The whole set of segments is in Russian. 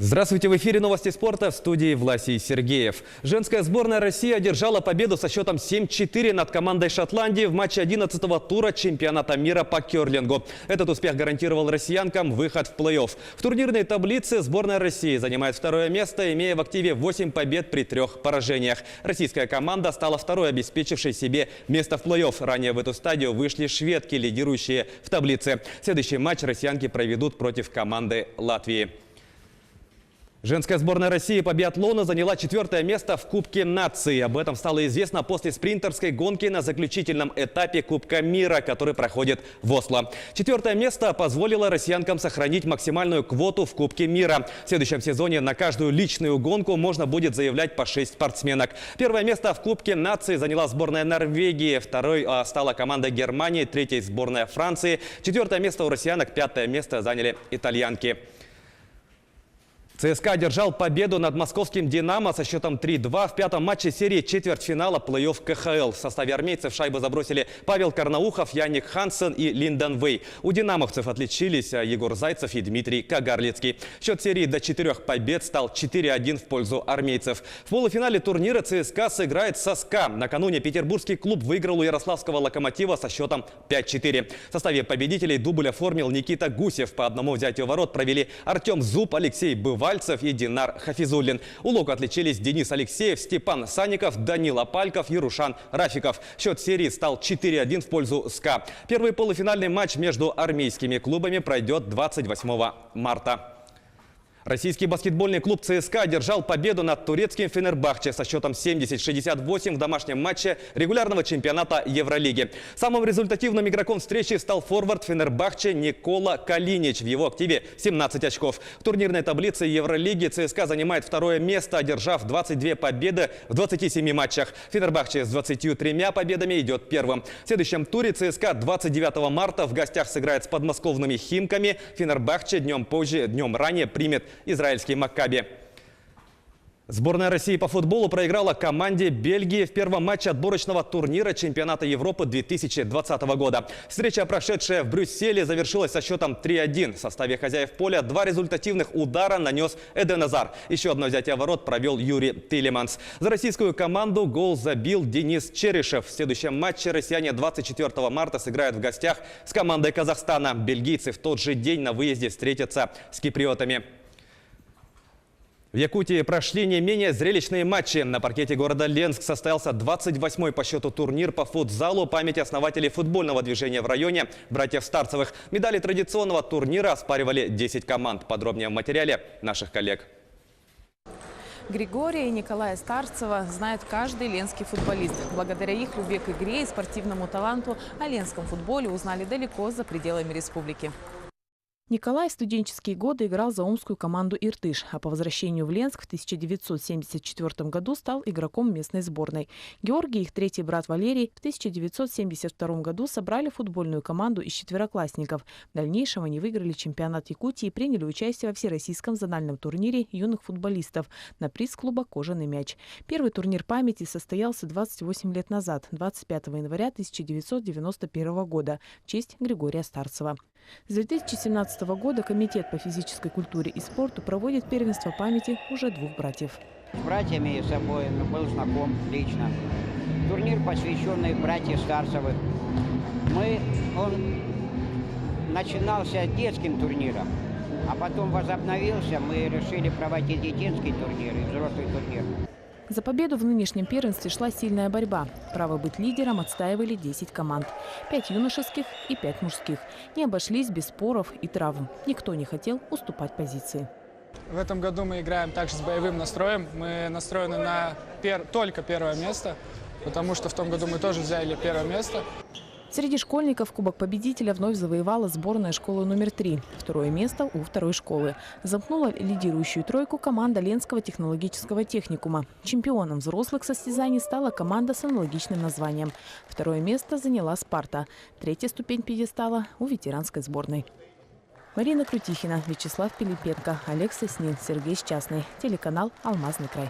Здравствуйте, в эфире новости спорта, в студии Власий Сергеев. Женская сборная России одержала победу со счетом 7-4 над командой Шотландии в матче 11-го тура чемпионата мира по керлингу. Этот успех гарантировал россиянкам выход в плей-офф. В турнирной таблице сборная России занимает второе место, имея в активе 8 побед при 3 поражениях. Российская команда стала второй, обеспечившей себе место в плей-офф. Ранее в эту стадию вышли шведки, лидирующие в таблице. Следующий матч россиянки проведут против команды Латвии. Женская сборная России по биатлону заняла 4-е место в Кубке нации. Об этом стало известно после спринтерской гонки на заключительном этапе Кубка мира, который проходит в Осло. 4-е место позволило россиянкам сохранить максимальную квоту в Кубке мира. В следующем сезоне на каждую личную гонку можно будет заявлять по 6 спортсменок. 1-е место в Кубке нации заняла сборная Норвегии, 2-й стала команда Германии, 3-й сборная Франции. 4-е место у россиянок, 5-е место заняли итальянки. ЦСКА одержал победу над московским «Динамо» со счетом 3-2 в 5-м матче серии четвертьфинала плей-офф КХЛ. В составе армейцев шайбы забросили Павел Карнаухов, Янник Хансен и Линдон Вэй. У динамовцев отличились Егор Зайцев и Дмитрий Кагарлицкий. Счет серии до 4 побед стал 4-1 в пользу армейцев. В полуфинале турнира ЦСКА сыграет со СКА. Накануне петербургский клуб выиграл у ярославского «Локомотива» со счетом 5-4. В составе победителей дубль оформил Никита Гусев. По одному взятию ворот провели Артем Зуб, Алексей Бывальцев и Динар Хафизуллин. У Лока отличились Денис Алексеев, Степан Санников, Данила Пальков и Рушан Рафиков. Счет серии стал 4-1 в пользу СКА. Первый полуфинальный матч между армейскими клубами пройдет 28 марта. Российский баскетбольный клуб ЦСКА одержал победу над турецким Фенербахче со счетом 70-68 в домашнем матче регулярного чемпионата Евролиги. Самым результативным игроком встречи стал форвард Фенербахче Никола Калинич. В его активе 17 очков. В турнирной таблице Евролиги ЦСКА занимает 2-е место, одержав 22 победы в 27 матчах. Фенербахче с 23 победами идет первым. В следующем туре ЦСКА 29 марта в гостях сыграет с подмосковными Химками. Фенербахче днем ранее примет израильский Маккаби. Сборная России по футболу проиграла команде Бельгии в первом матче отборочного турнира чемпионата Европы 2020 года. Встреча, прошедшая в Брюсселе, завершилась со счетом 3-1. В составе хозяев поля 2 результативных удара нанес Эден Азар. Еще одно взятие ворот провел Юрий Тилеманс. За российскую команду гол забил Денис Черышев. В следующем матче россияне 24 марта сыграют в гостях с командой Казахстана. Бельгийцы в тот же день на выезде встретятся с киприотами. В Якутии прошли не менее зрелищные матчи. На паркете города Ленск состоялся 28-й по счету турнир по футзалу памяти основателей футбольного движения в районе братьев Старцевых. Медали традиционного турнира оспаривали 10 команд. Подробнее в материале наших коллег. Григория и Николая Старцева знает каждый ленский футболист. Благодаря их любви к игре и спортивному таланту о ленском футболе узнали далеко за пределами республики. Николай в студенческие годы играл за омскую команду «Иртыш», а по возвращению в Ленск в 1974 году стал игроком местной сборной. Георгий и их третий брат Валерий в 1972 году собрали футбольную команду из четвероклассников. В дальнейшем они выиграли чемпионат Якутии и приняли участие во всероссийском зональном турнире юных футболистов на приз клуба «Кожаный мяч». Первый турнир памяти состоялся 28 лет назад, 25 января 1991 года, в честь Григория Старцева. С 2017 года Комитет по физической культуре и спорту проводит первенство памяти уже 2 братьев. С братьями с обоими был знаком лично. Турнир, посвященный братьям Старцевых. Он начинался детским турниром, а потом возобновился. Мы решили проводить и детский турнир, и взрослый турнир. За победу в нынешнем первенстве шла сильная борьба. Право быть лидером отстаивали 10 команд. 5 юношеских и 5 мужских. Не обошлись без споров и травм. Никто не хотел уступать позиции. В этом году мы играем также с боевым настроем. Мы настроены на только 1-е место, потому что в том году мы тоже взяли 1-е место. Среди школьников Кубок победителя вновь завоевала сборная школы номер 3. 2-е место у 2-й школы. Замкнула лидирующую тройку команда Ленского технологического техникума. Чемпионом взрослых состязаний стала команда с аналогичным названием. 2-е место заняла «Спарта». 3-я ступень пьедестала у ветеранской сборной. Марина Крутихина, Вячеслав Пилипенко, Олег Соснин, Сергей Счастный. Телеканал «Алмазный край».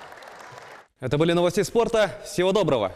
Это были новости спорта. Всего доброго!